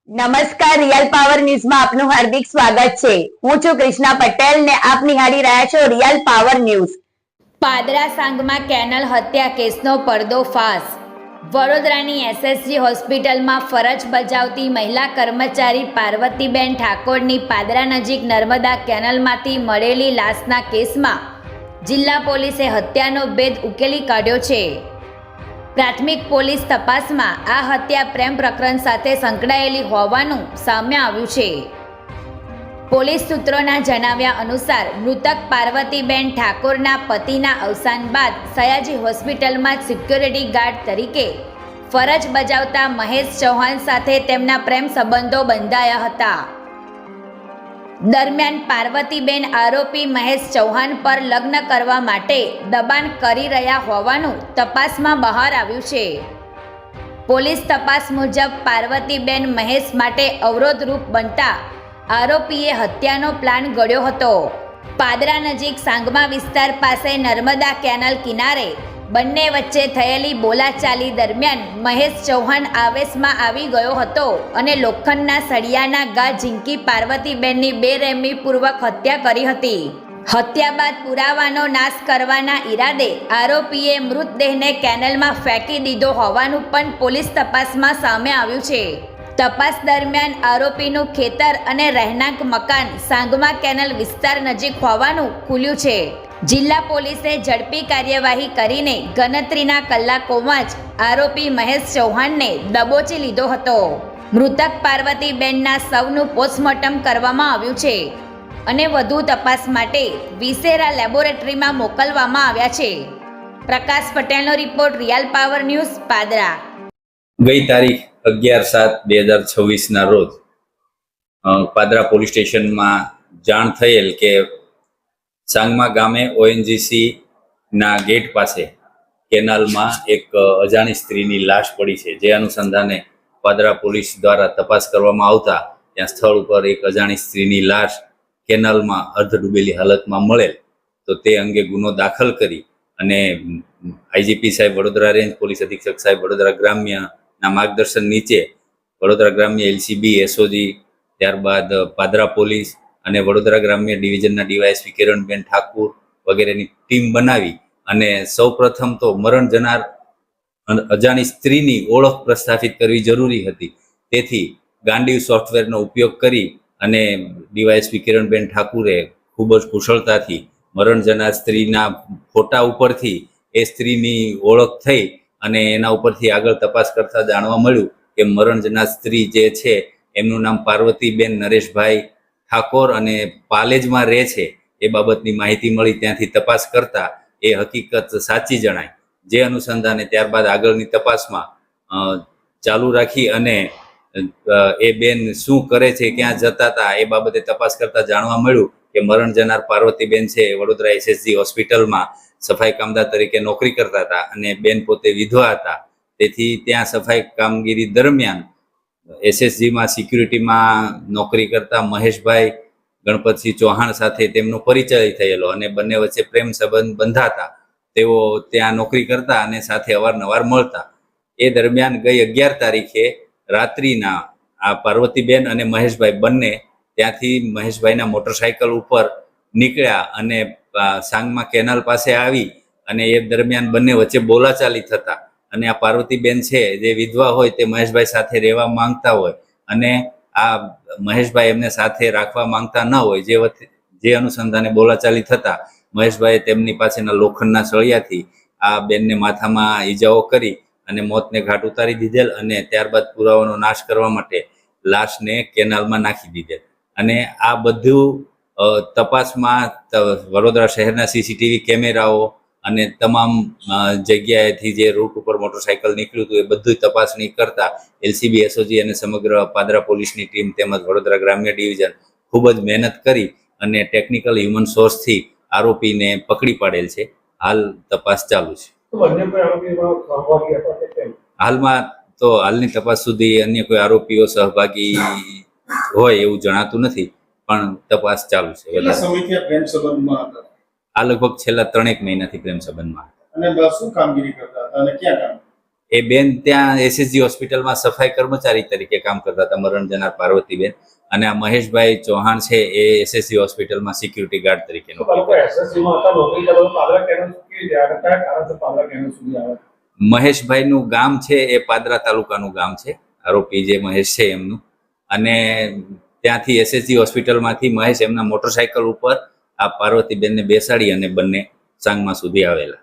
નમસ્કાર, real power ન્યૂઝમાં આપનું હાર્દિક સ્વાગત છે। હું છું કૃષ્ણા પટેલ ને આપ નિહાળી રહ્યા છો રિયલ પાવર ન્યૂઝ। પાદરા સાંગમાં કેનલ હત્યા કેસનો પર્દોફાશ। વડોદરાની એસએસજી હોસ્પિટલમાં ફરજ બજાવતી મહિલા કર્મચારી પાર્વતીબેન ઠાકોરની પાદરા નજીક નર્મદા કેનલમાંથી મળેલી લાશના કેસમાં જિલ્લા પોલીસે હત્યાનો ભેદ ઉકેલી કાઢ્યો છે। પ્રાથમિક પોલીસ તપાસમાં આ હત્યા પ્રેમ પ્રકરણ સાથે સંકળાયેલી હોવાનું સામે આવ્યું છે। પોલીસ સૂત્રોના જણાવ્યા અનુસાર મૃતક પાર્વતીબેન ઠાકોરના પતિના અવસાન બાદ સયાજી હોસ્પિટલમાં સિક્યોરિટી ગાર્ડ તરીકે ફરજ બજાવતા મહેશ ચૌહાણ સાથે તેમના પ્રેમ સંબંધો બંધાયા હતા। દરમિયાન પાર્વતીબેન આરોપી મહેશ ચૌહાણ પર લગ્ન કરવા માટે દબાણ કરી રહ્યા હોવાનું તપાસમાં બહાર આવ્યું છે। પોલીસ તપાસ મુજબ પાર્વતીબેન મહેશ માટે અવરોધરૂપ બનતા આરોપીએ હત્યાનો પ્લાન ઘડ્યો હતો। પાદરા નજીક સાંગમા વિસ્તાર પાસે નર્મદા કેનાલ કિનારે બંને વચ્ચે થયેલી બોલાચાલી દરમિયાન મહેશ ચૌહાણ આવેશમાં આવી ગયો હતો અને લોખંડના સળિયાના ઘા ઝીંકી પાર્વતીબેનની બેરહેમીપૂર્વક હત્યા કરી હતી। હત્યા બાદ પુરાવાનો નાશ કરવાના ઈરાદે આરોપીએ મૃતદેહને કેનલમાં ફેંકી દીધો હોવાનું પણ પોલીસ તપાસમાં સામે આવ્યું છે। તપાસ દરમિયાન આરોપીનું ખેતર અને રહેણાંક મકાન સાંગમા કેનલ વિસ્તાર નજીક હોવાનું ખુલ્યું છે। જિલ્લા પોલીસે ઝડપી કાર્યવાહી કરીને ગણતરીના કલાકોમાં જ આરોપી મહેશ ચૌહાણને દબોચી લીધો હતો। મૃતક પાર્વતીબેનના શવનું પોસ્ટમોર્ટમ કરવામાં આવ્યું છે અને વધુ તપાસ માટે વિસેરા લેબોરેટરીમાં મોકલવામાં આવ્યા છે। પ્રકાશ પટેલનો રિપોર્ટ, રિયલ પાવર ન્યૂઝ, પાદરા। ગઈ તારીખ 11/7/2026 રોજ પાદરા પોલીસ સ્ટેશનમાં જાણ થયેલ કે સાંગમા ગામે ઓએનજીસી ના ગેટ પાસે કેનાલમાં એક અજાણી સ્ત્રીની લાશ પડી છે। જે અનુસંધાને પાદરા પોલીસ દ્વારા તપાસ કરવામાં આવતા ત્યાં સ્થળ ઉપર એક અજાણી સ્ત્રીની લાશ કેનાલમાં અર્ધ ડૂબેલી હાલતમાં મળેલ, તો તે અંગે ગુનો દાખલ કરી અને આઈજીપી સાહેબ વડોદરા રેન્જ, પોલીસ અધિક્ષક સાહેબ વડોદરા ગ્રામ્ય ના માર્ગદર્શન નીચે વડોદરા ગ્રામ્ય એલસીબી, એસઓજી, ત્યારબાદ પાદરા પોલીસ અને વડોદરા ગ્રામ્ય ડિવિઝનના ડીવાયએસપી કિરણબેન ઠાકુર વગેરેની ટીમ બનાવી અને સૌપ્રથમ તો મરણ જનાર અજાણી સ્ત્રીની ઓળખ પ્રસ્થાપિત કરવી જરૂરી હતી। તેથી ગાંડીવ સોફ્ટવેરનો ઉપયોગ કરી અને ડીવાયએસપી કિરણબેન ઠાકુરે ખૂબ જ કુશળતાથી મરણ જનાર સ્ત્રીના ફોટા ઉપરથી એ સ્ત્રીની ઓળખ થઈ અને એના ઉપરથી આગળ તપાસ કરતા જાણવા મળ્યું કે મરણ જનાર સ્ત્રી જે છે એમનું નામ પાર્વતીબેન નરેશભાઈ ઠાકોર અને પાલેજમાં રહે છે એ બાબતની માહિતી મળી। ત્યાંથી તપાસ કરતા એ હકીકત સાચી જણાય। જે અનુસંધાને ત્યારબાદ આગળની તપાસમાં ચાલુ રાખી અને એ બેન શું કરે છે, ક્યાં જતા હતા એ બાબતે તપાસ કરતા જાણવા મળ્યું કે મરણ જનાર પાર્વતીબેન છે વડોદરા એસએસજી હોસ્પિટલમાં સફાઈ કામદાર તરીકે નોકરી કરતા હતા અને બેન પોતે વિધવા હતા। તેથી ત્યાં સફાઈ કામગીરી દરમિયાન એસએસજીમાં સિક્યુરિટીમાં નોકરી કરતા મહેશભાઈ ગણપતસિંહ ચૌહાણ સાથે તેમનો પરિચય થયેલો અને બંને વચ્ચે પ્રેમ સંબંધ બંધાતા। તેઓ ત્યાં નોકરી કરતા અને સાથે અવારનવાર મળતા। એ દરમિયાન ગઈ 11 તારીખે રાત્રિના આ પાર્વતીબેન અને મહેશભાઈ બંને ત્યાંથી મહેશભાઈના મોટરસાયકલ ઉપર નીકળ્યા અને સાંગમા કેનાલ પાસે આવી અને એ દરમિયાન બંને વચ્ચે બોલાચાલી થતા અને આ પાર્વતીબેન છે જે વિધવા હોય તે મહેશભાઈ સાથે રહેવા માંગતા હોય અને આ મહેશભાઈ એમને સાથે રાખવા માંગતા ન હોય। જે અનુસંધાને બોલાચાલી થતા મહેશભાઈએ તેમની પાસેના લોખંડના સળિયાથી આ બેનને માથામાં ઈજાઓ કરી અને મોતને ઘાટ ઉતારી દીધેલ અને ત્યારબાદ પુરાવાનો નાશ કરવા માટે લાશને કેનાલમાં નાખી દીધેલ। અને આ બધું તપાસમાં વડોદરા શહેરના સીસીટીવી કેમેરાઓ અને તમામ જગ્યાએથી જે રૂટ ઉપર મોટરસાયકલ નીકળ્યું હતું એ બધું તપાસણી કરતા એલસીબી, એસઓજી અને સમગ્ર પાદરા પોલીસની ટીમ તેમજ વડોદરા ગ્રામ્ય ડિવિઝન ખૂબ જ મહેનત કરી અને ટેકનિકલ હ્યુમન સોર્સથી આરોપીને પકડી પાડેલ છે। હાલ તપાસ ચાલુ છે। હાલમાં તો હાલની તપાસ સુધી અન્ય કોઈ આરોપીઓ સહભાગી હોય એવું જણાતું નથી, પણ તપાસ ચાલુ છે। આ લગભગ છેલ્લા 3 મહિનાથી પ્રેમ સંબંધમાં અને શું કામગીરી કરતા હતા અને ક્યાં કામ? એ બેન ત્યાં એસએસજી હોસ્પિટલમાં સફાઈ કર્મચારી તરીકે કામ કરતા હતા, મરણ જનાર પાર્વતીબેન. અને આ મહેશભાઈ ચૌહાણ છે એ એસએસજી હોસ્પિટલમાં સિક્યુરિટી ગાર્ડ તરીકે નોકરી કરે છે. મહેશભાઈનું ગામ છે એ પાદરા તાલુકાનું ગામ છે, આરોપી જે મહેશ છે એમનું. અને ત્યાંથી એસએસજી હોસ્પિટલમાંથી મહેશ એમના મોટરસાયકલ ઉપર આ પાર્વતીબેનને બેસાડી અને બંને સાંગમા સુધી આવેલા.